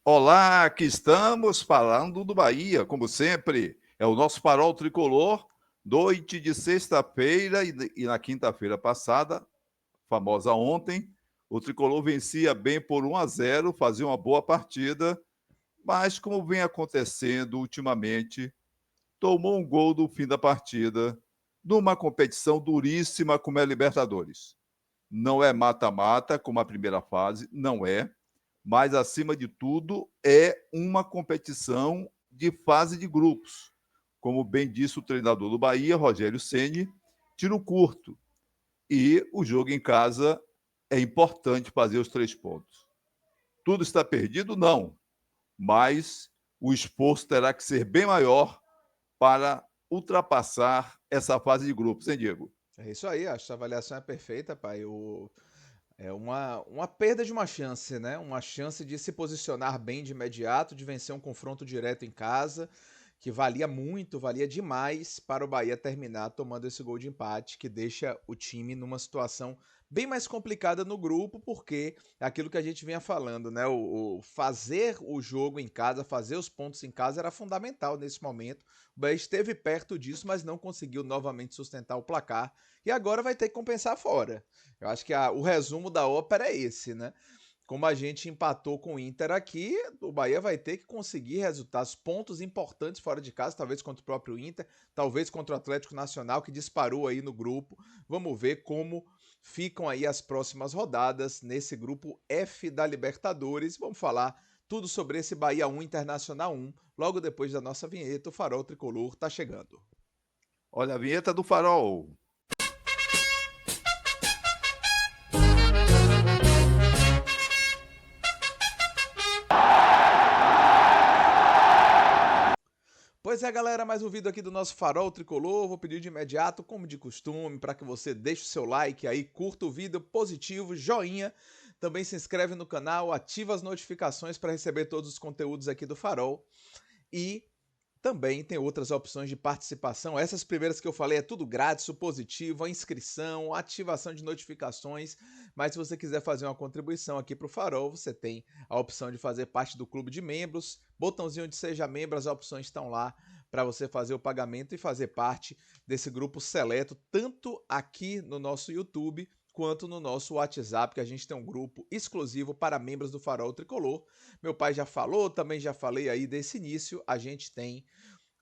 Olá, aqui estamos falando do Bahia, como sempre. É o nosso farol tricolor, noite de sexta-feira e na quinta-feira passada, famosa ontem, o tricolor vencia bem por 1-0, fazia uma boa partida, mas como vem acontecendo ultimamente, tomou um gol no fim da partida, numa competição duríssima como é a Libertadores. Não é mata-mata, como a primeira fase, não é, mas acima de tudo é uma competição de fase de grupos. Como bem disse o treinador do Bahia, Rogério Ceni, tiro curto. E o jogo em casa é importante fazer os 3 pontos. Tudo está perdido? Não. Mas o esforço terá que ser bem maior para ultrapassar essa fase de grupos, hein, Diego? É isso aí, acho que a avaliação é perfeita, pai. É uma perda de uma chance, né? Uma chance de se posicionar bem de imediato, de vencer um confronto direto em casa, que valia muito, valia demais para o Bahia terminar tomando esse gol de empate, que deixa o time numa situação bem mais complicada no grupo, porque é aquilo que a gente vinha falando, né? O fazer o jogo em casa, fazer os pontos em casa era fundamental nesse momento. O Bahia esteve perto disso, mas não conseguiu novamente sustentar o placar. E agora vai ter que compensar fora. Eu acho que o resumo da ópera é esse, né? Como a gente empatou com o Inter aqui, o Bahia vai ter que conseguir resultados, pontos importantes fora de casa, talvez contra o próprio Inter, talvez contra o Atlético Nacional, que disparou aí no grupo. Vamos ver como ficam aí as próximas rodadas nesse grupo F da Libertadores. Vamos falar tudo sobre esse Bahia 1 Internacional 1, logo depois da nossa vinheta. O Farol Tricolor tá chegando. Olha a vinheta do farol. Pois é, galera, mais um vídeo aqui do nosso Farol Tricolor. Vou pedir de imediato, como de costume, para que você deixe o seu like aí, curta o vídeo, positivo, joinha. Também se inscreve no canal, ativa as notificações para receber todos os conteúdos aqui do Farol. E também tem outras opções de participação. Essas primeiras que eu falei é tudo grátis, o positivo, a inscrição, a ativação de notificações. Mas se você quiser fazer uma contribuição aqui para o Farol, você tem a opção de fazer parte do clube de membros, botãozinho de seja membro, as opções estão lá para você fazer o pagamento e fazer parte desse grupo seleto, tanto aqui no nosso YouTube quanto no nosso WhatsApp, que a gente tem um grupo exclusivo para membros do Farol Tricolor. Meu pai já falou, também já falei aí desse início, a gente tem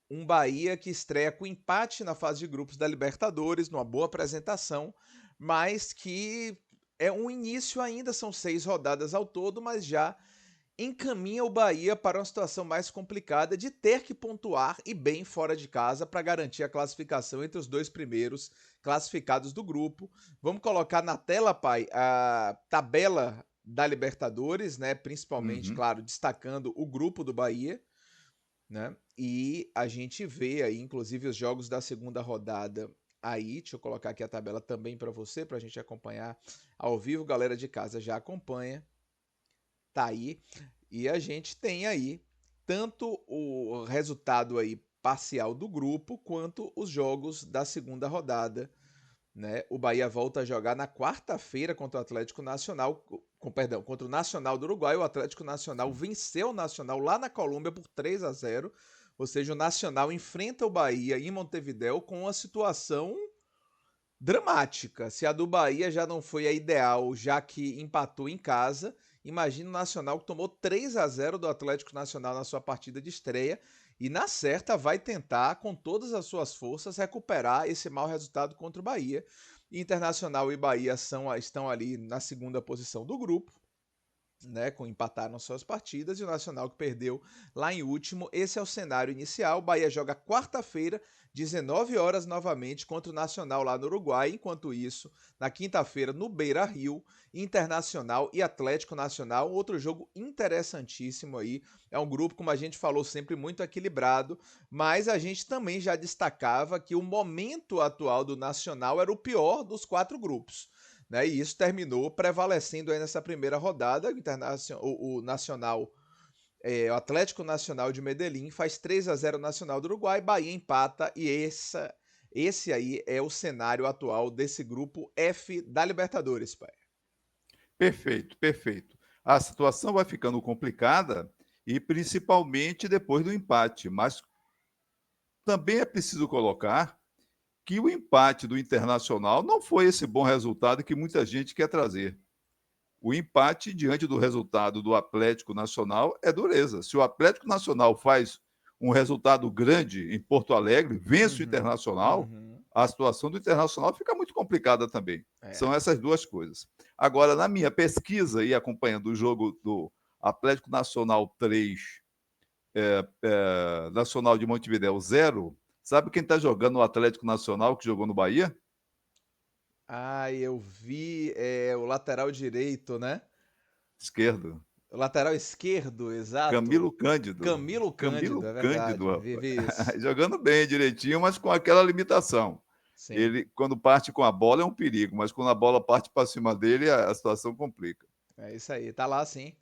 um Bahia que estreia com empate na fase de grupos da Libertadores, numa boa apresentação, mas que é um início ainda, são 6 rodadas ao todo, mas já encaminha o Bahia para uma situação mais complicada de ter que pontuar e bem fora de casa para garantir a classificação entre os 2 primeiros classificados do grupo. Vamos colocar na tela, pai, a tabela da Libertadores, né? Principalmente, Uhum. claro, destacando o grupo do Bahia, né? E a gente vê aí, inclusive, os jogos da segunda rodada aí. Deixa eu colocar aqui a tabela também para você, para a gente acompanhar ao vivo. Galera de casa já acompanha, tá aí. E a gente tem aí tanto o resultado aí parcial do grupo, quanto os jogos da segunda rodada, né? O Bahia volta a jogar na quarta-feira contra o Atlético Nacional, perdão, contra o Nacional do Uruguai. O Atlético Nacional venceu o Nacional lá na Colômbia por 3-0. Ou seja, o Nacional enfrenta o Bahia em Montevidéu com uma situação dramática. Se a do Bahia já não foi a ideal, já que empatou em casa, imagina o Nacional que tomou 3-0 do Atlético Nacional na sua partida de estreia e na certa vai tentar com todas as suas forças recuperar esse mau resultado contra o Bahia. Internacional e Bahia estão ali na segunda posição do grupo, né, empataram suas partidas, e o Nacional que perdeu lá em último. Esse é o cenário inicial. O Bahia joga quarta-feira, 19 horas novamente contra o Nacional lá no Uruguai. Enquanto isso, na quinta-feira no Beira-Rio, Internacional e Atlético Nacional, outro jogo interessantíssimo aí. É um grupo, como a gente falou, sempre muito equilibrado, mas a gente também já destacava que o momento atual do Nacional era o pior dos 4 grupos, né? E isso terminou prevalecendo aí nessa primeira rodada. O Nacional, o Atlético Nacional de Medellín faz 3-0 Nacional do Uruguai, Bahia empata e esse aí é o cenário atual desse grupo F da Libertadores, pai. Perfeito, perfeito. A situação vai ficando complicada e principalmente depois do empate. Mas também é preciso colocar que o empate do Internacional não foi esse bom resultado que muita gente quer trazer. O empate diante do resultado do Atlético Nacional é dureza. Se o Atlético Nacional faz um resultado grande em Porto Alegre, vence o Uhum, Internacional, uhum. a situação do Internacional fica muito complicada também. É. São essas duas coisas. Agora, na minha pesquisa e acompanhando o jogo do Atlético Nacional 3, Nacional de Montevidéu 0, sabe quem está jogando no Atlético Nacional que jogou no Bahia? Ah, eu vi o lateral direito, né? Esquerdo. O lateral esquerdo, exato. Camilo Cândido. Camilo Cândido, Camilo é verdade. Cândido, Vi, rapaz. vi isso. Jogando bem, direitinho, mas com aquela limitação. Sim, Ele, quando parte com a bola, é um perigo, mas quando a bola parte para cima dele, a situação complica. é isso aí. Tá lá, sim.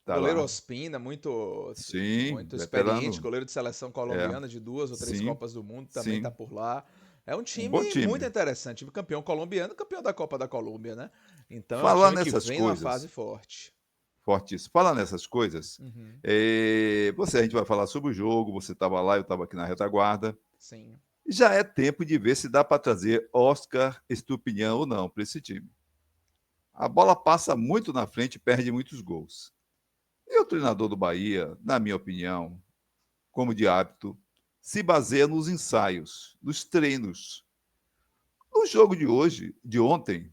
Tá Goleiro lá. Ospina, muito, Sim, muito experiente. veterano. Goleiro de seleção É, colombiana de 2 ou 3 sim, Copas do Mundo, também tá sim. por lá. É um Um bom time muito time. interessante. Time campeão colombiano, campeão da Copa da Colômbia, né? Então é um Falar time que nessas vem numa fase coisas, forte. fortíssimo. Falar nessas coisas, Uhum, a gente vai falar sobre o jogo, você estava lá, eu estava aqui na retaguarda. sim. Já é tempo de ver se dá para trazer Oscar Estupinhan ou não para esse time. A bola passa muito na frente e perde muitos gols. E o treinador do Bahia, na minha opinião, como de hábito, se baseia nos ensaios, nos treinos. No jogo de hoje, de ontem,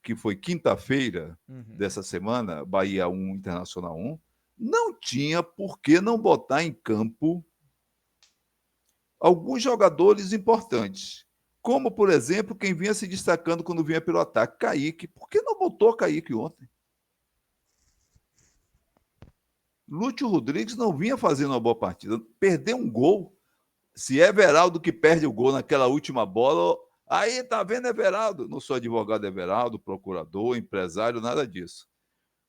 que foi quinta-feira Uhum. dessa semana, Bahia 1, Internacional 1, não tinha por que não botar em campo alguns jogadores importantes. Como, por exemplo, quem vinha se destacando quando vinha pelo ataque, Kaique. Por que não botou Kaique ontem? Lúcio Rodrigues não vinha fazendo uma boa partida. Perdeu um gol. Se é Everaldo que perde o gol naquela última bola, aí tá vendo Everaldo. Não sou advogado Everaldo, procurador, empresário, nada disso.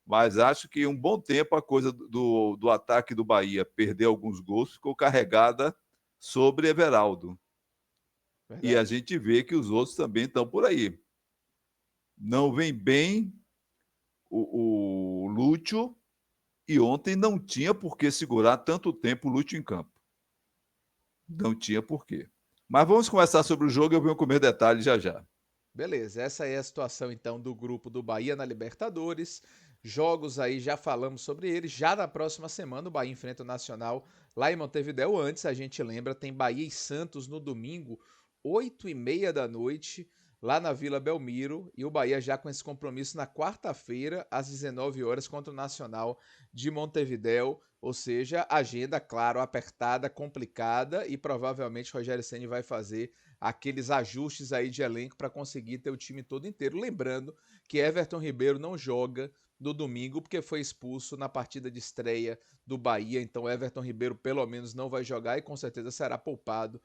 Mas acho que um bom tempo a coisa do ataque do Bahia perder alguns gols ficou carregada sobre Everaldo. E a Verdade. gente vê que os outros também estão por aí. Não vem bem o Lúcio e ontem não tinha por que segurar tanto tempo o Lúcio em campo. Não tinha porquê. Mas vamos conversar sobre o jogo e eu venho com meus detalhes já já. Beleza, essa é a situação então do grupo do Bahia na Libertadores. Jogos aí, já falamos sobre eles. Já na próxima semana, o Bahia enfrenta o Nacional lá em Montevidéu. Antes, a gente lembra, tem Bahia e Santos no domingo, 8h30 da noite, lá na Vila Belmiro. E o Bahia já com esse compromisso na quarta-feira, às 19 horas, contra o Nacional de Montevidéu. Ou seja, agenda, claro, apertada, complicada e provavelmente Rogério Ceni vai fazer aqueles ajustes aí de elenco para conseguir ter o time todo inteiro. Lembrando que Everton Ribeiro não joga no domingo porque foi expulso na partida de estreia do Bahia, então Everton Ribeiro pelo menos não vai jogar e com certeza será poupado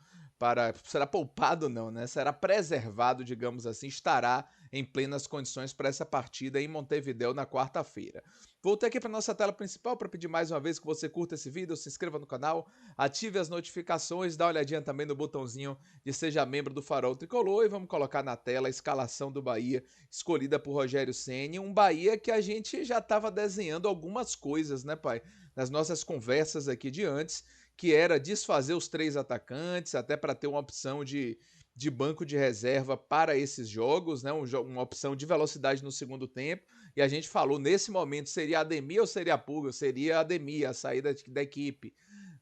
será poupado não, né? Será preservado, digamos assim, estará em plenas condições para essa partida em Montevidéu na quarta-feira. Voltei aqui para nossa tela principal para pedir mais uma vez que você curta esse vídeo, se inscreva no canal, ative as notificações, dá uma olhadinha também no botãozinho de seja membro do Farol Tricolor e vamos colocar na tela a escalação do Bahia escolhida por Rogério Ceni, um Bahia que a gente já estava desenhando algumas coisas, né, pai? Nas nossas conversas aqui de antes, que era desfazer os 3 atacantes, até para ter uma opção de banco de reserva para esses jogos, né? Uma opção de velocidade no segundo tempo. E a gente falou, nesse momento, seria Ademir ou seria Pulga? Seria Ademir, a saída da equipe.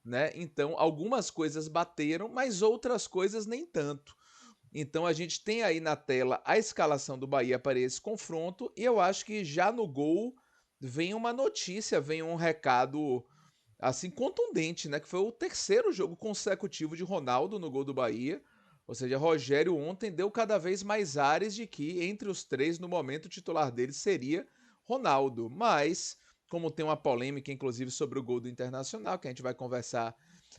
Né? Então, algumas coisas bateram, mas outras coisas nem tanto. Então, a gente tem aí na tela a escalação do Bahia para esse confronto, e eu acho que já no gol vem uma notícia, vem um recado assim contundente, né? Que foi o terceiro jogo consecutivo de Ronaldo no gol do Bahia. Ou seja, Rogério ontem deu cada vez mais ares de que entre os três, no momento, o titular dele seria Ronaldo. Mas, como tem uma polêmica, inclusive, sobre o gol do Internacional, que a gente vai conversar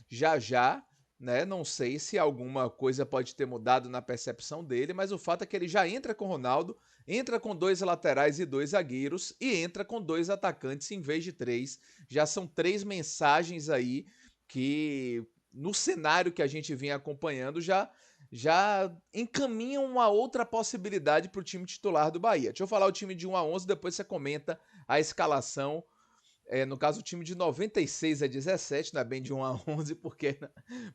já já, né? Não sei se alguma coisa pode ter mudado na percepção dele, mas o fato é que ele já entra com Ronaldo, entra com 2 laterais e 2 zagueiros e entra com 2 atacantes em vez de 3. Já são 3 mensagens aí que no cenário que a gente vinha acompanhando já encaminham uma outra possibilidade para o time titular do Bahia. Deixa eu falar o time de 1 a 11, depois você comenta a escalação No caso, o time de 96 a 17, não é bem de 1 a 11, porque,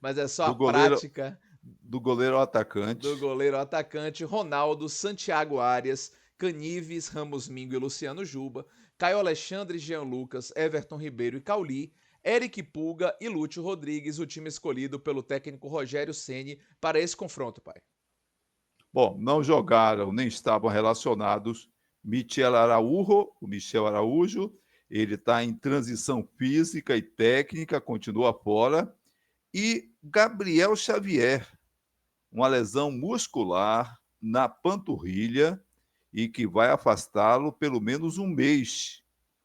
mas é só a Do goleiro, prática do goleiro ao do atacante. goleiro ao atacante, Ronaldo, Santiago Arias, Canives, Ramos Mingo e Luciano Juba, Caio Alexandre, Jean Lucas, Everton Ribeiro e Cauli, Eric Pulga e Lúcio Rodrigues, o time escolhido pelo técnico Rogério Ceni para esse confronto, pai. Bom, não jogaram nem estavam relacionados o Michel Araújo, ele está em transição física e técnica, continua fora, e Gabriel Xavier, uma lesão muscular na panturrilha e que vai afastá-lo pelo menos um mês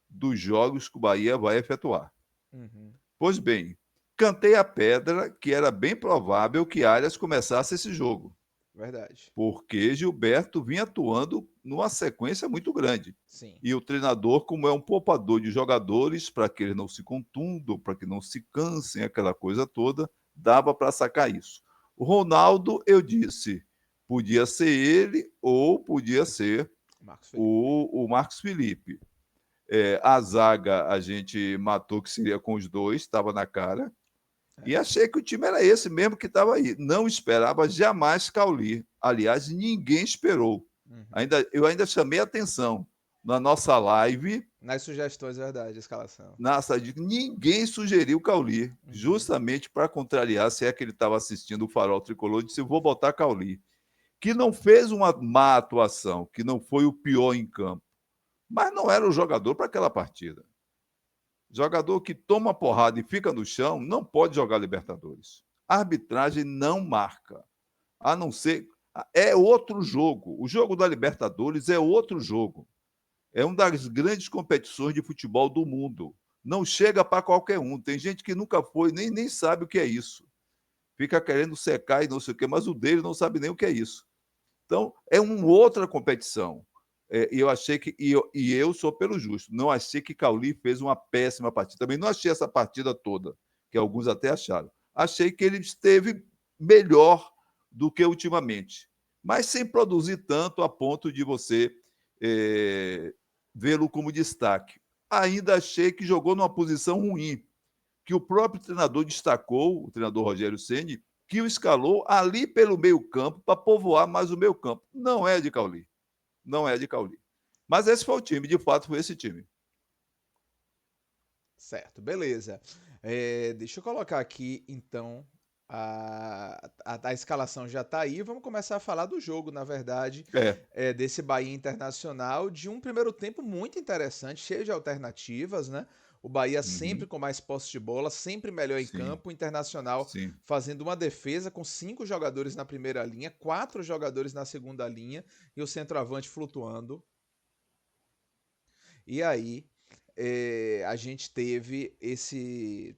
dos jogos que o Bahia vai efetuar. Uhum. Pois bem, cantei a pedra que era bem provável que Arias começasse esse jogo, Verdade. porque Gilberto vinha atuando numa sequência muito grande. Sim. E o treinador, como é um poupador de jogadores, para que eles não se contundam, para que não se cansem, aquela coisa toda, dava para sacar isso. O Ronaldo, eu disse, podia ser ele ou podia ser Marcos Felipe. o Marcos Felipe. A zaga a gente matou que seria com os dois, estava na cara. E É. achei que o time era esse mesmo que estava aí. Não esperava jamais Cauli. Aliás, ninguém esperou. Uhum. Eu ainda chamei a atenção na nossa live, Nas sugestões, verdade, a escalação. ninguém sugeriu Cauli, Uhum. justamente para contrariar, se é que ele estava assistindo o Farol Tricolor, disse: vou botar Cauli, que não fez uma má atuação, que não foi o pior em campo, mas não era o jogador para aquela partida. Jogador que toma porrada e fica no chão não pode jogar Libertadores. A arbitragem não marca. A não ser. É outro jogo. O jogo da Libertadores é outro jogo. É uma das grandes competições de futebol do mundo. Não chega para qualquer um. Tem gente que nunca foi, nem sabe o que é isso. Fica querendo secar e não sei o quê, mas o dele não sabe nem o que é isso. Então, é uma outra competição. E eu achei que. Eu sou pelo justo. Não achei que Cauli fez uma péssima partida. Também não achei essa partida toda, que alguns até acharam. Achei que ele esteve melhor do que ultimamente. Mas sem produzir tanto a ponto de você vê-lo como destaque. Ainda achei que jogou numa posição ruim, que o próprio treinador destacou, o treinador Rogério Ceni, que o escalou ali pelo meio-campo para povoar mais o meio-campo. Não é de Cauli. Não é de Cauli. Mas esse foi o time, de fato foi esse time. Certo, beleza. Deixa eu colocar aqui, então, a escalação já tá aí. Vamos começar a falar do jogo, na verdade, É. desse Bahia Internacional, de um primeiro tempo muito interessante, cheio de alternativas, né? O Bahia sempre Uhum. com mais posse de bola, sempre melhor em Sim, campo. O Internacional sim. fazendo uma defesa com 5 jogadores na primeira linha, 4 jogadores na segunda linha e o centroavante flutuando. E aí, a gente teve esse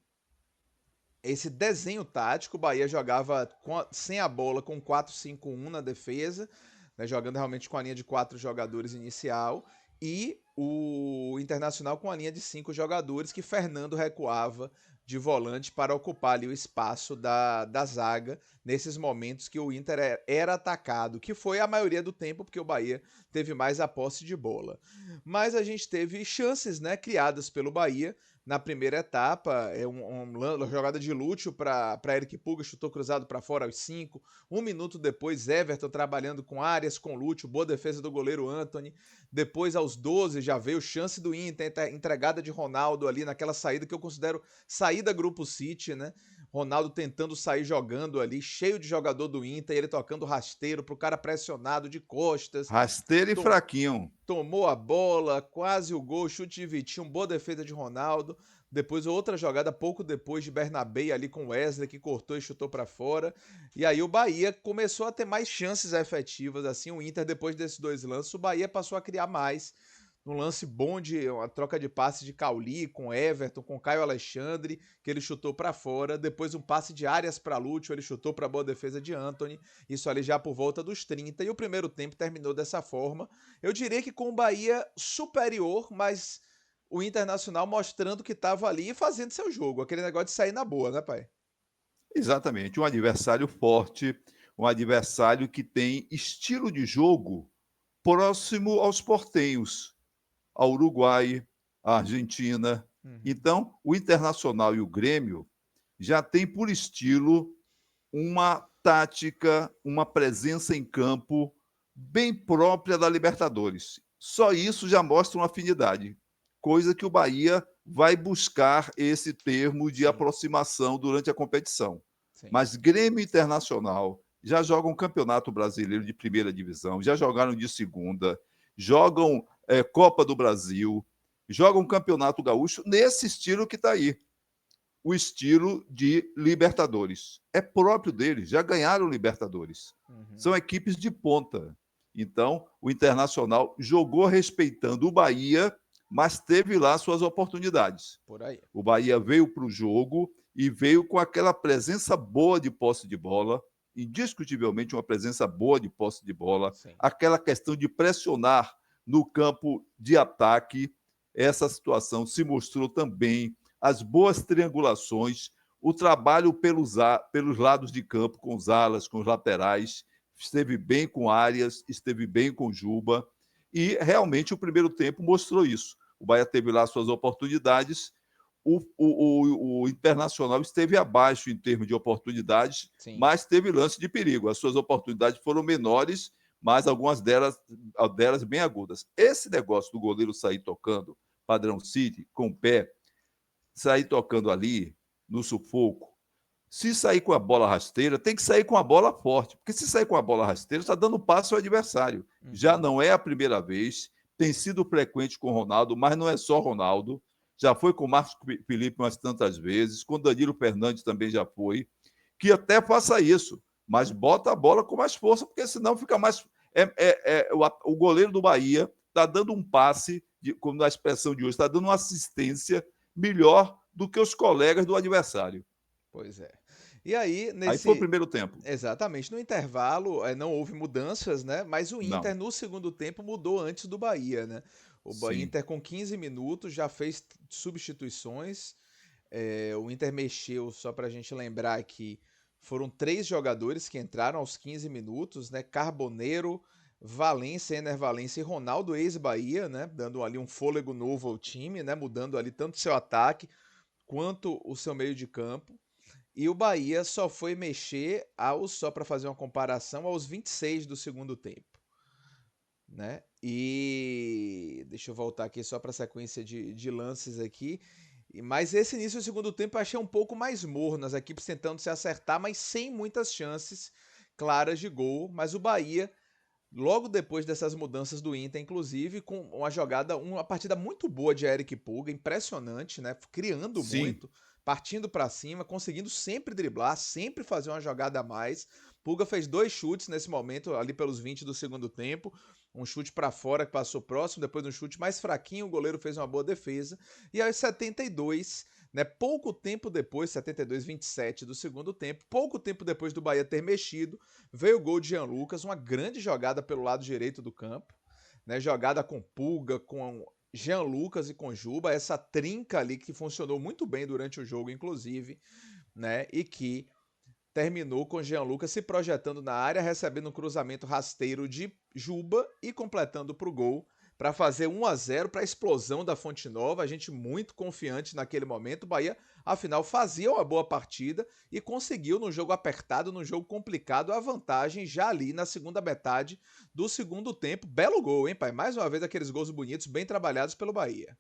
desenho tático. O Bahia jogava sem a bola com 4-5-1 na defesa, né, jogando realmente com a linha de 4 jogadores inicial, e o Internacional com a linha de 5 jogadores, que Fernando recuava de volante para ocupar ali o espaço da zaga nesses momentos que o Inter era atacado, que foi a maioria do tempo, porque o Bahia teve mais a posse de bola. Mas a gente teve chances, né, criadas pelo Bahia na primeira etapa. Uma jogada de Lúcio para Eric Pulga, chutou cruzado para fora aos 5. Um minuto depois, Everton trabalhando com Arias, com Lúcio, boa defesa do goleiro Antony. Depois, aos 12, já veio chance do Inter, entregada de Ronaldo ali naquela saída que eu considero saída Grupo City, né? Ronaldo tentando sair jogando ali, cheio de jogador do Inter, ele tocando rasteiro pro cara pressionado de costas. Rasteiro e fraquinho. Tomou a bola, quase o gol, chute de Vitinho, boa defesa de Ronaldo. Depois outra jogada pouco depois de Bernabé ali com Wesley, que cortou e chutou para fora. E aí o Bahia começou a ter mais chances efetivas, assim, o Inter depois desses dois lances, o Bahia passou a criar mais. Um lance bom de uma troca de passe de Cauli com Everton, com Caio Alexandre, que ele chutou para fora. Depois um passe de Arias para Lúcio, ele chutou para boa defesa de Antony. Isso ali já por volta dos 30. E o primeiro tempo terminou dessa forma. Eu diria que com o Bahia superior, mas o Internacional mostrando que estava ali e fazendo seu jogo. Aquele negócio de sair na boa, né, pai? Exatamente. Um adversário forte, um adversário que tem estilo de jogo próximo aos portenhos, ao Uruguai, à Argentina. Uhum. Então, o Internacional e o Grêmio já têm por estilo uma tática, uma presença em campo bem própria da Libertadores. Só isso já mostra uma afinidade, coisa que o Bahia vai buscar esse termo de Sim, aproximação durante a competição. sim. Mas Grêmio Internacional já jogam Campeonato Brasileiro de primeira divisão, já jogaram de segunda, jogam Copa do Brasil, jogam Campeonato Gaúcho nesse estilo que está aí, o estilo de Libertadores. É próprio deles, já ganharam Libertadores. Uhum. São equipes de ponta. Então, o Internacional jogou respeitando o Bahia, mas teve lá suas oportunidades. Por aí. O Bahia veio para o jogo e veio com aquela presença boa de posse de bola, indiscutivelmente uma presença boa de posse de bola, Sim. aquela questão de pressionar no campo de ataque. Essa situação se mostrou também, as boas triangulações, o trabalho pelos lados de campo, com os alas, com os laterais, esteve bem com Arias, esteve bem com Juba, e realmente o primeiro tempo mostrou isso. O Bahia teve lá suas oportunidades, o Internacional esteve abaixo em termos de oportunidades, Sim. mas teve lance de perigo. As suas oportunidades foram menores, mas algumas delas bem agudas. Esse negócio do goleiro sair tocando, padrão City, com o pé, sair tocando ali, no sufoco, se sair com a bola rasteira, tem que sair com a bola forte. Porque se sair com a bola rasteira, está dando passo ao adversário. Já Uhum. não é a primeira vez, tem sido frequente com o Ronaldo, mas não é só Ronaldo. Já foi com o Marcos Felipe umas tantas vezes, com o Danilo Fernandes também já foi. Que até faça isso, mas bota a bola com mais força, porque senão fica mais. O goleiro do Bahia está dando um passe, como na expressão de hoje, está dando uma assistência melhor do que os colegas do adversário. Pois é. E aí, Aí foi o nesse. primeiro tempo. Exatamente. No intervalo, não houve mudanças, né? Mas o Não. Inter, no segundo tempo, mudou antes do Bahia, né? Sim. Inter, com 15 minutos, já fez substituições. O Inter mexeu, só pra gente lembrar que foram 3 jogadores que entraram aos 15 minutos, né? Carboneiro, Valência, Ener Valência e Ronaldo, ex-Bahia, né? Dando ali um fôlego novo ao time, né? Mudando ali tanto seu ataque quanto o seu meio de campo. E o Bahia só foi mexer só para fazer uma comparação, aos 26 do segundo tempo, né? E deixa eu voltar aqui só para a sequência de lances aqui. Mas esse início do segundo tempo eu achei um pouco mais morno, as equipes tentando se acertar, mas sem muitas chances claras de gol. Mas o Bahia, logo depois dessas mudanças do Inter, inclusive, com uma partida muito boa de Eric Pulga, impressionante, né? Criando Sim. muito, partindo para cima, conseguindo sempre driblar, sempre fazer uma jogada a mais. Pulga fez 2 chutes nesse momento, ali pelos 20 do segundo tempo. Um chute para fora que passou próximo, depois um chute mais fraquinho, o goleiro fez uma boa defesa. E aos 72, né, pouco tempo depois, 72-27 do segundo tempo, pouco tempo depois do Bahia ter mexido, veio o gol de Jean Lucas, uma grande jogada pelo lado direito do campo, né? Jogada com Pulga, com Jean Lucas e com Juba, essa trinca ali que funcionou muito bem durante o jogo, inclusive, né? E que terminou com Jean Lucas se projetando na área, recebendo um cruzamento rasteiro de Juba e completando para o gol para fazer 1-0 para a explosão da Fonte Nova. A gente muito confiante naquele momento. O Bahia, afinal, fazia uma boa partida e conseguiu, no jogo apertado, no jogo complicado, a vantagem já ali na segunda metade do segundo tempo. Belo gol, hein, pai? Mais uma vez aqueles gols bonitos, bem trabalhados pelo Bahia.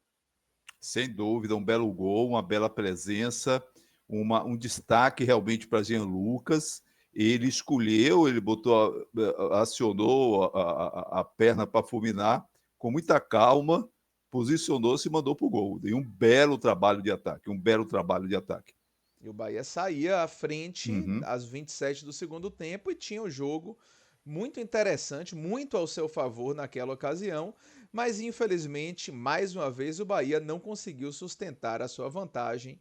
Sem dúvida, um belo gol, uma bela presença, um destaque realmente para Jean Lucas. Ele escolheu, ele botou, acionou a perna para fulminar com muita calma, posicionou-se e mandou para o gol. E um belo trabalho de ataque, um belo trabalho de ataque. E o Bahia saía à frente Uhum. às 27 do segundo tempo e tinha o jogo muito interessante, muito ao seu favor naquela ocasião, mas infelizmente, mais uma vez, o Bahia não conseguiu sustentar a sua vantagem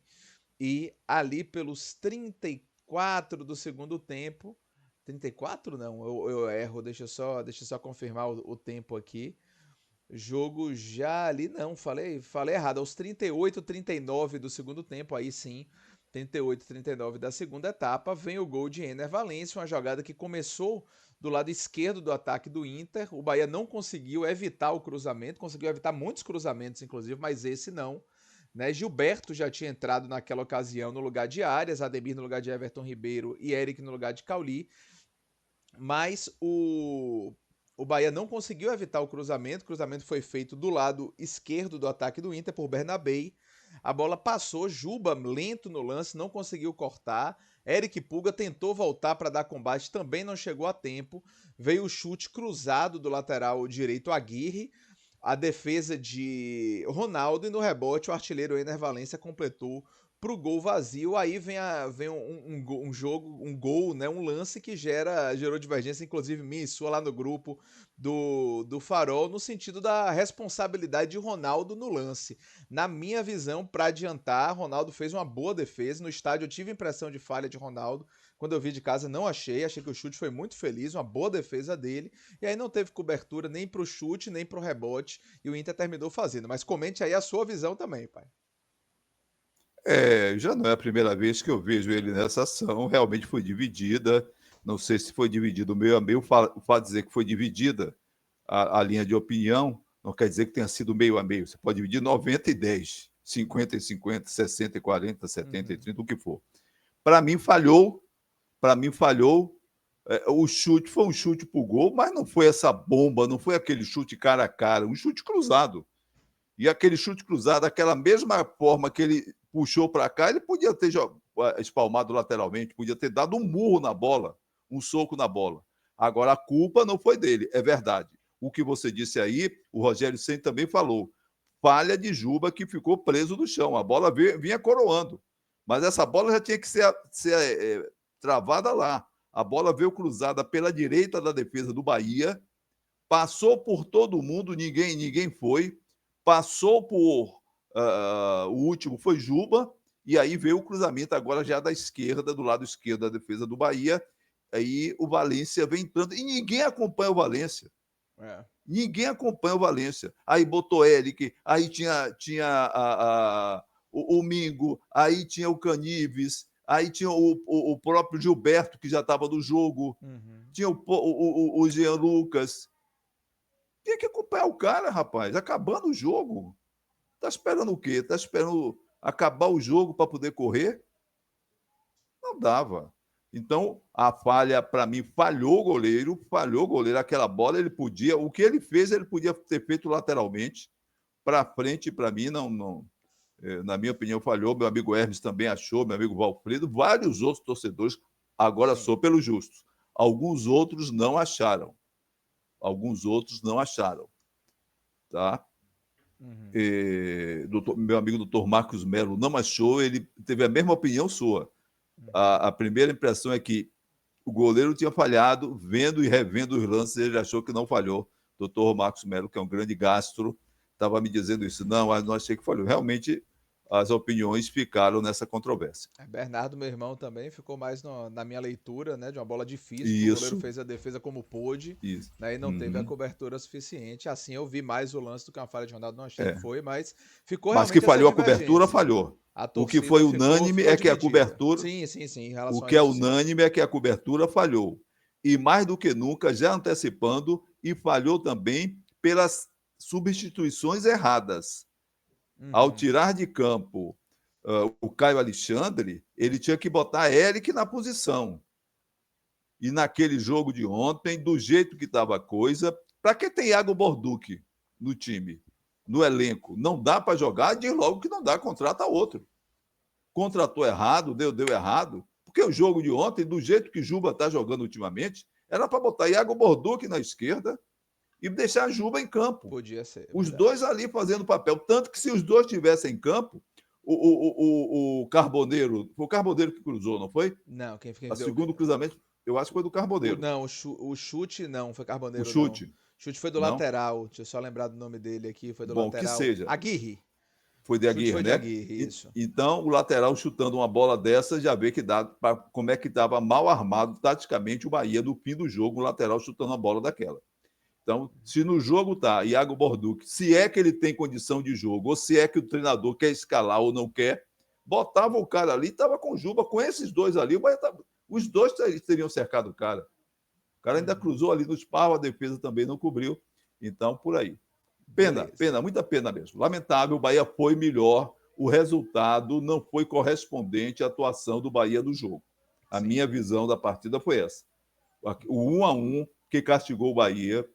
e ali pelos 34 do segundo tempo, 34 não, eu erro, deixa eu só confirmar o tempo aqui. Jogo já ali, não, falei errado. Aos 38, 39 do segundo tempo, aí sim, 38, 39 da segunda etapa, vem o gol de Ener Valencia, uma jogada que começou do lado esquerdo do ataque do Inter. O Bahia não conseguiu evitar o cruzamento, conseguiu evitar muitos cruzamentos, inclusive, mas esse não. né? Gilberto já tinha entrado naquela ocasião no lugar de Arias, Ademir no lugar de Everton Ribeiro e Eric no lugar de Cauli, mas o Bahia não conseguiu evitar o cruzamento foi feito do lado esquerdo do ataque do Inter por Bernabei, a bola passou, Juba lento no lance, não conseguiu cortar, Eric Puga tentou voltar para dar combate, também não chegou a tempo, veio o chute cruzado do lateral direito Aguirre, a defesa de Ronaldo e no rebote o artilheiro Ener Valencia completou pro gol vazio. Aí vem um jogo, um gol, né, um lance que gerou divergência, inclusive minha e sua lá no grupo do Farol, no sentido da responsabilidade de Ronaldo no lance. Na minha visão, para adiantar, Ronaldo fez uma boa defesa. No estádio eu tive impressão de falha de Ronaldo. Quando eu vi de casa, não achei. Achei que o chute foi muito feliz, uma boa defesa dele. E aí não teve cobertura nem pro chute, nem pro rebote. E o Inter terminou fazendo. Mas comente aí a sua visão também, pai. Já não é a primeira vez que eu vejo ele nessa ação, realmente foi dividida. Não sei se foi dividido meio a meio. O fato de dizer que foi dividida a linha de opinião não quer dizer que tenha sido meio a meio. Você pode dividir 90 e 10, 50 e 50, 60 e 40, 70 e 30, o que for. Para mim, falhou. Para mim, falhou. O chute foi um chute para o gol, mas não foi essa bomba, não foi aquele chute cara a cara, um chute cruzado. E aquele chute cruzado, aquela mesma forma que ele puxou para cá, ele podia ter espalmado lateralmente, podia ter dado um murro na bola, um soco na bola. Agora, a culpa não foi dele, é verdade. O que você disse aí, o Rogério Ceni também falou. Falha de Juba que ficou preso no chão. A bola vinha coroando. Mas essa bola já tinha que ser travada lá. A bola veio cruzada pela direita da defesa do Bahia, passou por todo mundo, ninguém foi, passou por o último foi Juba, e aí veio o cruzamento agora já da esquerda, do lado esquerdo da defesa do Bahia, aí o Valência vem entrando, e ninguém acompanha o Valência. Ninguém acompanha o Valência. Aí botou Eric, aí tinha o Mingo, aí tinha o Canives, aí tinha o próprio Gilberto, que já estava no jogo, tinha o Jean Lucas. Tem que acompanhar o cara, rapaz. Acabando o jogo. Tá esperando o quê? Tá esperando acabar o jogo para poder correr? Não dava. Então, a falha, para mim, falhou o goleiro. Aquela bola, ele podia. O que ele fez, ele podia ter feito lateralmente. Para frente, para mim, não. Na minha opinião, falhou. Meu amigo Hermes também achou, meu amigo Valfredo, vários outros torcedores. Agora sou pelo justo. Alguns outros não acharam. Tá? Meu amigo doutor Marcos Melo não achou, ele teve a mesma opinião sua. A primeira impressão é que o goleiro tinha falhado, vendo e revendo os lances, ele achou que não falhou. Doutor Marcos Melo, que é um grande gastro, estava me dizendo isso. Não, eu não achei que falhou. Realmente, as opiniões ficaram nessa controvérsia. Bernardo, meu irmão, também ficou mais na minha leitura, né, de uma bola difícil, que o goleiro Isso. fez a defesa como pôde, Isso. né, e não teve a cobertura suficiente. Assim, eu vi mais o lance do que uma falha de Ronaldo, não achei que foi, mas ficou Mas realmente que falhou a essa cobertura, divergência. falhou. A O que torcida foi unânime ficou é que a dividida. cobertura. Sim, em O relação a que é isso, sim. unânime é que a cobertura falhou. E mais do que nunca, já antecipando, e falhou também pelas substituições erradas. Ao tirar de campo o Caio Alexandre, ele tinha que botar Eric na posição. E naquele jogo de ontem, do jeito que estava a coisa, para que tem Iago Borduque no time, no elenco? Não dá para jogar, diz logo que não dá, contrata outro. Contratou errado, deu errado, porque o jogo de ontem, do jeito que Juba está jogando ultimamente, era para botar Iago Borduque na esquerda e deixar Juba em campo. Podia ser. Os dois ali fazendo papel. Tanto que se os dois estivessem em campo, o Carboneiro, foi o Carboneiro que cruzou, não foi? Não, quem O deu. segundo cruzamento, eu acho que foi do Carboneiro. Não, o chute não, foi O Carboneiro não. chute. O chute foi do Não? lateral, deixa eu só lembrar do nome dele aqui, foi do Bom, que lateral. seja. Aguirre. Foi de O chute Aguirre, foi de né? Aguirre, isso. Então, o lateral chutando uma bola dessa, já vê que dá como é que estava mal armado taticamente o Bahia no fim do jogo, o lateral chutando uma bola daquela. Então, se no jogo tá Iago Borduque, se é que ele tem condição de jogo, ou se é que o treinador quer escalar ou não quer, botava o cara ali, estava com o Juba, com esses dois ali, os dois teriam cercado o cara. O cara ainda cruzou ali no esparro, a defesa também não cobriu. Então, por aí. Pena, muita pena mesmo. Lamentável, o Bahia foi melhor. o resultado não foi correspondente à atuação do Bahia no jogo. A minha visão da partida foi essa. O 1-1 que castigou o Bahia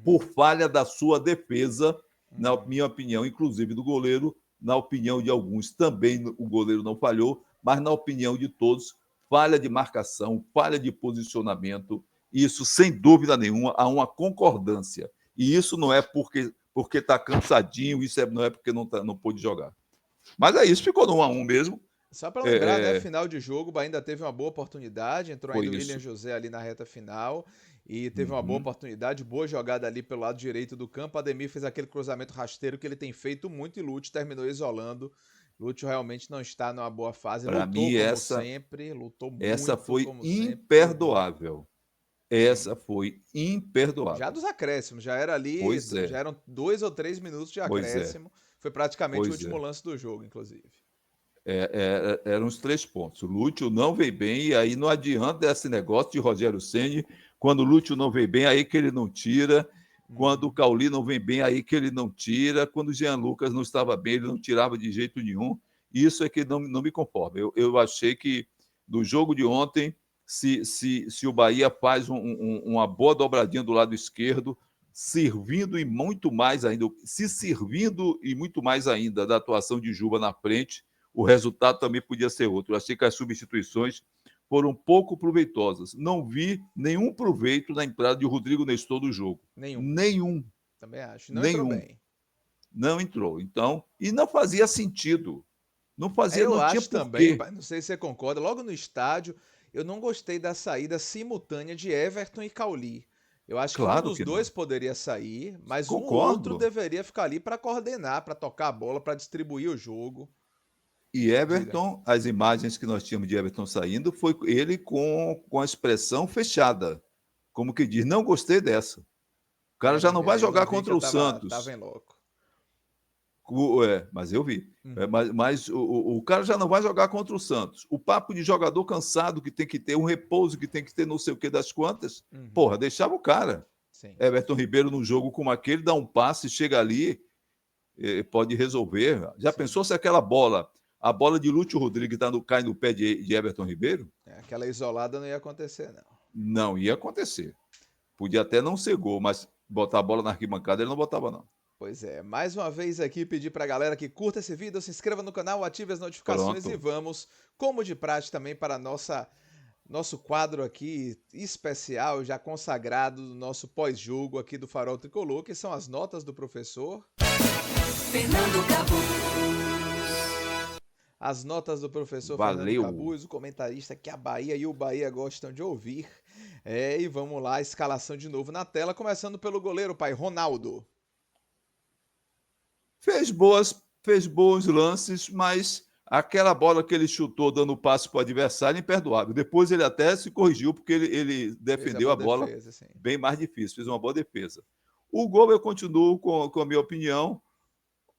por falha da sua defesa, na minha opinião, inclusive do goleiro, na opinião de alguns também o goleiro não falhou, mas na opinião de todos, falha de marcação, falha de posicionamento, isso sem dúvida nenhuma há uma concordância. E isso não é porque está cansadinho, não é porque não pôde jogar. Mas é isso, ficou no 1-1 mesmo. Só para lembrar, né? Final de jogo, o Bahia ainda teve uma boa oportunidade, entrou Foi ainda o isso. William José ali na reta final e teve uma boa oportunidade, boa jogada ali pelo lado direito do campo. Ademir fez aquele cruzamento rasteiro que ele tem feito muito e Lúcio terminou isolando. Lúcio realmente não está numa boa fase, Para lutou mim, como sempre, lutou essa muito foi como sempre. imperdoável. Sim. Essa foi Já imperdoável. dos acréscimos, já era ali, Pois é, já eram 2 ou 3 minutos de pois é, acréscimo. Foi praticamente o pois último é. lance do jogo, inclusive. Eram os 3 pontos. O Lúcio não veio bem, e aí não adianta esse negócio de Rogério Ceni. Quando o Lúcio não veio bem, aí que ele não tira. Quando o Cauli não vem bem, aí que ele não tira. Quando o Jean Lucas não estava bem, ele não tirava de jeito nenhum. Isso é que não me conforma. Eu achei que no jogo de ontem, se o Bahia faz uma boa dobradinha do lado esquerdo, servindo e muito mais ainda, se servindo e muito mais ainda da atuação de Juba na frente, o resultado também podia ser outro. Eu achei que as substituições foram pouco proveitosas. Não vi nenhum proveito na entrada de Rodrigo Nestor do jogo. Nenhum. Nenhum. Também acho. Não entrou Nenhum. bem. Não entrou. Então, e não fazia sentido. Eu Não tinha acho também, porquê. pai, não sei se você concorda, logo no estádio, eu não gostei da saída simultânea de Everton e Cauli. Eu acho que um Claro dos que não. dois poderia sair, mas um ou outro Concordo. deveria ficar ali para coordenar, para tocar a bola, para distribuir o jogo. E Diga. Everton, as imagens que nós tínhamos de Everton saindo, foi ele com a expressão fechada. Como que diz, não gostei dessa. O cara já não vai Eu não jogar vi que contra eu o tava Santos. em loco. Mas eu vi. Uhum, Mas o cara já não vai jogar contra o Santos. O papo de jogador cansado que tem que ter, um repouso que tem que ter, não sei o que das quantas, uhum, porra, deixava o cara. sim. Everton Ribeiro num jogo como aquele, dá um passe, chega ali, pode resolver. Já Sim. pensou se a bola de Lúcio Rodrigues cai no pé de Everton Ribeiro? Aquela isolada não ia acontecer, não. Não ia acontecer. Podia até não ser gol, mas botar a bola na arquibancada ele não botava, não. Pois é, mais uma vez aqui pedir pra galera que curta esse vídeo, se inscreva no canal, ative as notificações e Pronto. vamos, como de praxe também, para nosso quadro aqui especial, já consagrado do nosso pós-jogo aqui do Farol Tricolor, que são as notas do professor. Fernando Cabuz. As notas do professor Fernando Valeu. Cabuz, o comentarista que a Bahia e o Bahia gostam de ouvir. E vamos lá, escalação de novo na tela, começando pelo goleiro, pai, Ronaldo. Fez bons lances, mas aquela bola que ele chutou dando passe para o adversário, imperdoável. Depois ele até se corrigiu, porque ele Fez a defendeu boa a bola defesa, sim. bem mais difícil, fez uma boa defesa. O gol, eu continuo com a minha opinião,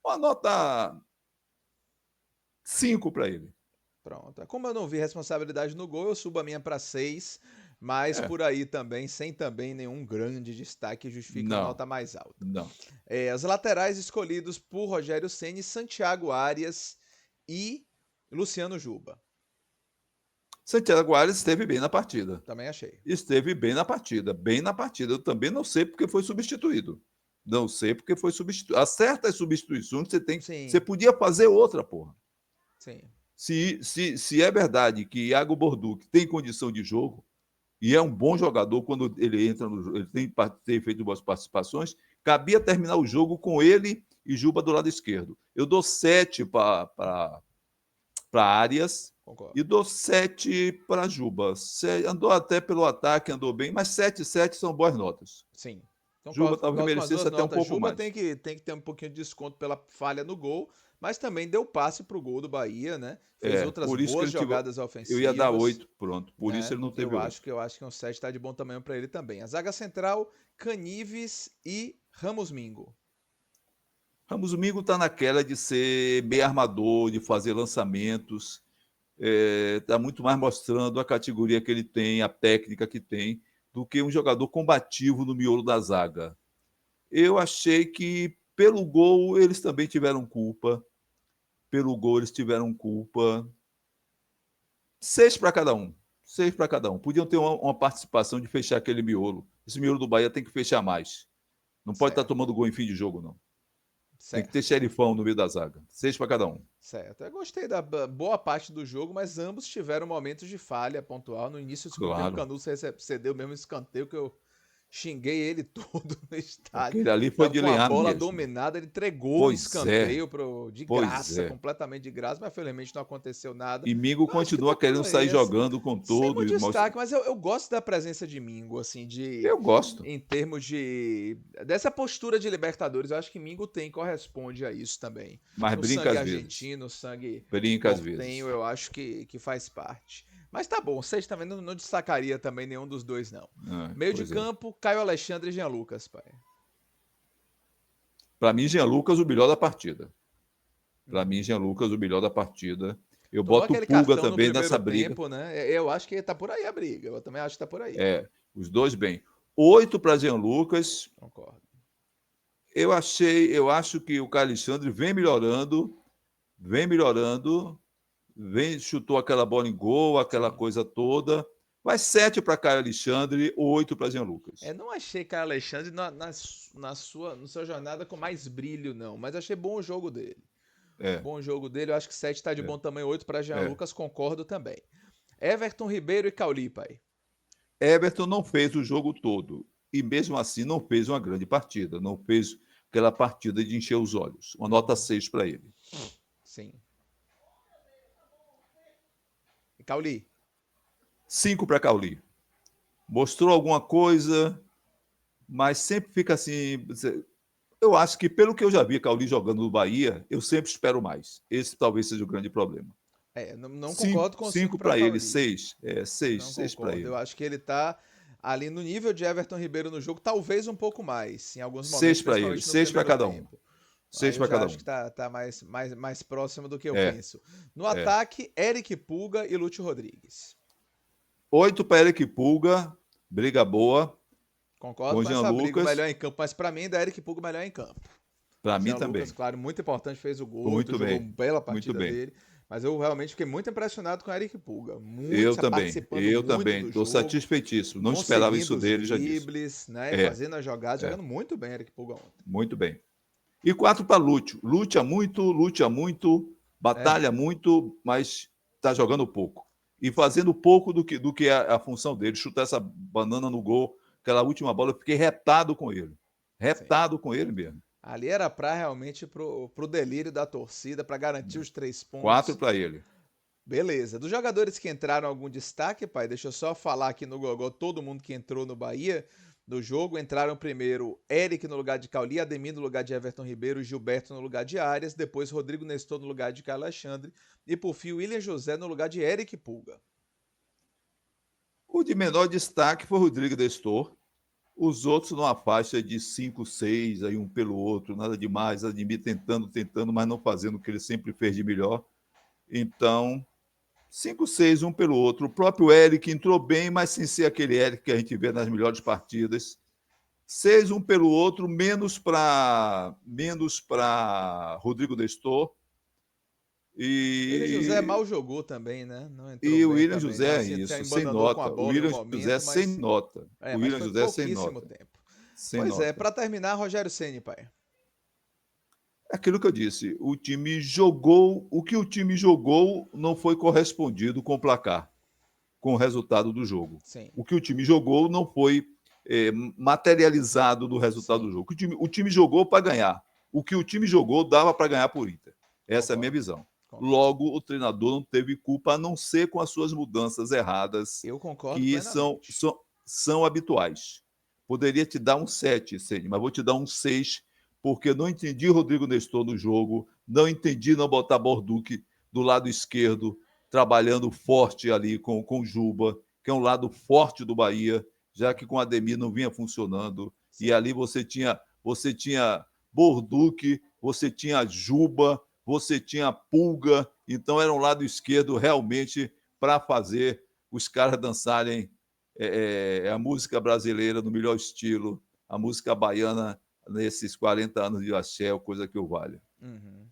uma nota 5 para ele. Pronto. Como eu não vi responsabilidade no gol, eu subo a minha para 6, mas É, por aí também, sem também nenhum grande destaque, justifica uma não, nota mais alta. não. Os laterais escolhidos por Rogério Ceni, Santiago Arias e Luciano Juba. Santiago Guares esteve bem na partida. Também achei. Esteve bem na partida, bem na partida. Eu também não sei porque foi substituído. Não sei porque foi substituído. Há certas substituições você Sim, podia fazer outra, porra. sim. Se é verdade que Iago Borduc tem condição de jogo e é um bom jogador quando ele entra no jogo, ele tem feito boas participações, cabia terminar o jogo com ele e Juba do lado esquerdo. Eu dou 7 para Arias Concordo. e dou 7 para Juba. Andou até pelo ataque, andou bem, mas 7 são boas notas. Sim. Juba talvez Concordo com as merecesse duas até um notas. pouco Juba mais. tem que ter um pouquinho de desconto pela falha no gol, mas também deu passe pro gol do Bahia, né? Fez outras Por isso que boas ele tive. jogadas Eu ia dar ofensivas, 8, pronto. Por isso né? ele não teve 8. Eu acho que um 7 tá de bom tamanho para ele também. A zaga central, Canives e Ramos Mingo. Ramos Domingo está naquela de ser bem armador, de fazer lançamentos. Está muito mais mostrando a categoria que ele tem, a técnica que tem, do que um jogador combativo no miolo da zaga. Eu achei que, pelo gol, eles também tiveram culpa. pelo gol eles tiveram culpa. 6 para cada um. 6 para cada um. Podiam ter uma participação de fechar aquele miolo. Esse miolo do Bahia tem que fechar mais. Não pode estar Certo. tomando gol em fim de jogo, não. Tem que Certo. ter xerifão no meio da zaga. 6 para cada um. Certo. Eu gostei da boa parte do jogo, mas ambos tiveram momentos de falha pontual. No início, o primeiro Claro. Canu cedeu mesmo escanteio que eu xinguei ele todo no estádio. Aquele ali foi Tava de com a lenhar bola mesmo. dominada, ele entregou o Pois escanteio de Pois graça, é. completamente de graça, mas felizmente não aconteceu nada. E Mingo Eu acho que continua tá por querendo sair aí, assim. jogando com Sem tudo. muito E mostra... destaque, mas eu gosto da presença de Mingo, assim, Eu gosto. em termos dessa postura de Libertadores. Eu acho que Mingo corresponde a isso também. Mas No brinca sangue às vezes. argentino, sangue Brinca às vezes. portenho, eu acho que faz parte. Mas tá bom, vocês também não destacaria também nenhum dos dois, não. Meio de Pois é. campo, Caio Alexandre e Jean Lucas, pai. Para mim, Jean Lucas, o melhor da partida. Para mim, Jean Lucas, o melhor da partida. Eu Tomou boto o aquele Pulga cartão no também primeiro nessa briga. tempo, né? Eu acho que tá por aí a briga. Eu também acho que tá por aí. Os dois bem. 8 para Jean Lucas. Concordo. Eu acho que o Caio Alexandre vem melhorando, chutou aquela bola em gol, aquela coisa toda. Mas 7 para Caio Alexandre, 8 para Jean Lucas. Não achei Caio Alexandre na sua jornada com mais brilho, não. Mas achei bom o jogo dele. Bom jogo dele. Eu acho que 7 tá de bom tamanho, 8 para Jean Lucas, concordo também. Everton Ribeiro e Cauli, pai. Everton não fez o jogo todo. E mesmo assim não fez uma grande partida. Não fez aquela partida de encher os olhos. Uma nota 6 para ele. Sim. E Cauli? 5 para Cauli. Mostrou alguma coisa, mas sempre fica assim. Eu acho que, pelo que eu já vi Cauli jogando no Bahia, eu sempre espero mais. Esse talvez seja o grande problema. Não concordo com 5 para para Cauli. ele, 6. 6 para ele. Eu acho que ele tá ali no nível de Everton Ribeiro no jogo, talvez um pouco mais, em alguns momentos, 6 para ele, principalmente no 6 para primeiro cada um. tempo. 6 Eu para já cada acho um. que tá mais próximo do que eu penso. No É. ataque, Eric Pulga e Lúcio Rodrigues. 8 para Eric Pulga, briga boa. Concordo com Jean essa briga, o Lucas. melhor em campo, mas para mim ainda é Eric Pulga o melhor em campo. Para mim Jean também. Lucas, claro, muito importante, fez o gol, Muito jogou bem. uma bela Muito partida bem. dele. Mas eu realmente fiquei muito impressionado com o Eric Pulga. Eu também. Participando Eu muito também. do Estou jogo, satisfeitíssimo. Não esperava isso conseguindo dele, os já disse. dribles, né? Fazendo as jogadas, jogando muito bem Eric Pulga ontem. Muito bem. E 4 para Lúcio. Luta muito, batalha muito, mas está jogando pouco. E fazendo pouco do que é a função dele. Chutar essa banana no gol, aquela última bola, eu fiquei retado com ele. Retado com ele mesmo. Ali era para realmente pro delírio da torcida, para garantir os 3 pontos. 4 para ele. Beleza. Dos jogadores que entraram, algum destaque, pai? Deixa eu só falar aqui no Gogó, todo mundo que entrou no Bahia no jogo. Entraram primeiro Eric no lugar de Cauli, Ademir no lugar de Everton Ribeiro, Gilberto no lugar de Arias, depois Rodrigo Nestor no lugar de Caio Alexandre e por fim William José no lugar de Eric Pulga. O de menor destaque foi o Rodrigo Nestor. Os outros numa faixa de 5, 6, aí um pelo outro, nada demais. Ademir tentando, mas não fazendo o que ele sempre fez de melhor. Então, 5, 6, um pelo outro. O próprio Eric entrou bem, mas sem ser aquele Eric que a gente vê nas melhores partidas. 6, um pelo outro, menos para Rodrigo Nestor. O William José mal jogou também, né? Não entrou e o bem William também, José não. é Assim, isso, embandanou sem com nota. a O bola William em um momento, José sem nota. O mas William foi José sem pouquíssimo nota. tempo. Sem Pois nota. para terminar, Rogério Ceni, pai. Aquilo que eu disse, o time jogou, o que o time jogou não foi correspondido com o placar, com o resultado do jogo. Sim. O que o time jogou não foi materializado no resultado do jogo. O time jogou para ganhar. O que o time jogou dava para ganhar por Inter. Essa é a minha visão. Logo, o treinador não teve culpa, a não ser com as suas mudanças erradas, Eu concordo que plenamente. são habituais. Poderia te dar um 7, Ceni, mas vou te dar um 6, porque eu não entendi Rodrigo Nestor no jogo, não entendi não botar Borduque do lado esquerdo, trabalhando forte ali com o Juba, que é um lado forte do Bahia, já que com o Ademir não vinha funcionando. Sim. E ali você tinha Borduque, você tinha Juba, você tinha Pulga, então era um lado esquerdo realmente para fazer os caras dançarem a música brasileira no melhor estilo, a música baiana nesses 40 anos de axé, coisa que eu valho. Uhum.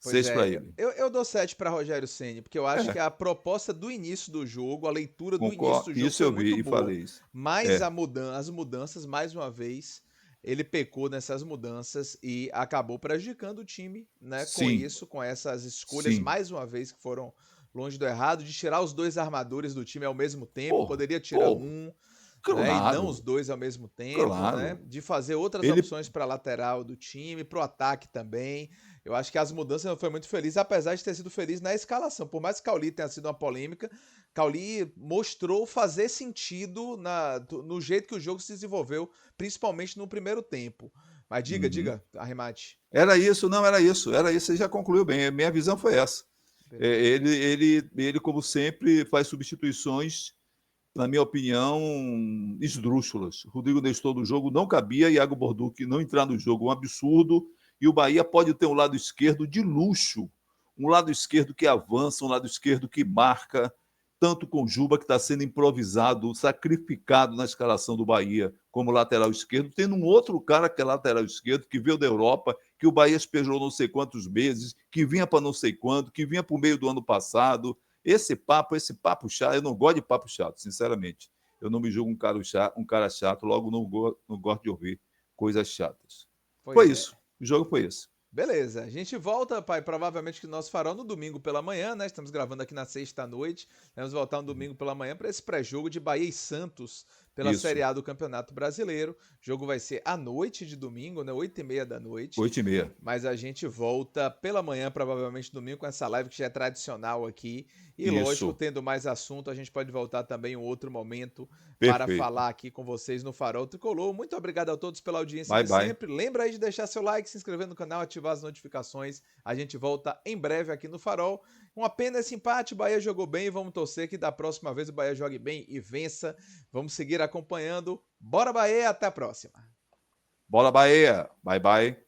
Pois 6 para é, ele. eu dou 7 para Rogério Ceni, porque eu acho que a proposta do início do jogo, a leitura do início do jogo Isso foi eu vi muito e boa. falei isso. Mas as mudanças, mais uma vez, ele pecou nessas mudanças e acabou prejudicando o time, né? Com Sim, isso, com essas escolhas, sim. mais uma vez, que foram longe do errado, de tirar os dois armadores do time ao mesmo tempo, Pô, poderia tirar pô, um, né? E não os claro, dois ao mesmo tempo, né? claro. De fazer outras Ele, opções para lateral do time, para o ataque também. Eu acho que as mudanças não foi muito feliz, apesar de ter sido feliz na escalação. Por mais que Cauli tenha sido uma polêmica, Cauli mostrou fazer sentido no jeito que o jogo se desenvolveu, principalmente no primeiro tempo. Mas Uhum. diga, arremate. Era isso, não era isso, era isso, você já concluiu bem. A minha visão foi essa. Beleza. Ele, como sempre, faz substituições, na minha opinião, esdrúxulas. Rodrigo Nestor do jogo não cabia, Iago Borduque não entrar no jogo, um absurdo. E o Bahia pode ter um lado esquerdo de luxo, um lado esquerdo que avança, um lado esquerdo que marca, tanto com Juba, que está sendo improvisado, sacrificado na escalação do Bahia como lateral esquerdo, tendo um outro cara que é lateral esquerdo, que veio da Europa, que o Bahia espejou não sei quantos meses, que vinha para não sei quanto, que vinha para o meio do ano passado. Esse papo chato, eu não gosto de papo chato, sinceramente. Eu não me julgo um cara chato, logo não gosto de ouvir coisas chatas. Foi Pois é. isso. O jogo foi esse. Beleza, a gente volta, pai, provavelmente que o nosso farol no domingo pela manhã, né? Estamos gravando aqui na sexta-noite. Vamos voltar no domingo pela manhã para esse pré-jogo de Bahia e Santos pela Série Isso. A do Campeonato Brasileiro. O jogo vai ser à noite de domingo, né? 8h30 da noite. 8h30. Mas a gente volta pela manhã, provavelmente domingo, com essa live que já é tradicional aqui. E lógico, Isso. tendo mais assunto, a gente pode voltar também em um outro momento para Perfeito. falar aqui com vocês no Farol Tricolor. Muito obrigado a todos pela audiência Bye, de bye. sempre. Lembra aí de deixar seu like, se inscrever no canal, ativar as notificações. A gente volta em breve aqui no Farol. Um apenas esse empate, o Bahia jogou bem e vamos torcer que da próxima vez o Bahia jogue bem e vença. Vamos seguir acompanhando. Bora Bahia, até a próxima. Bola Bahia. Bye, bye.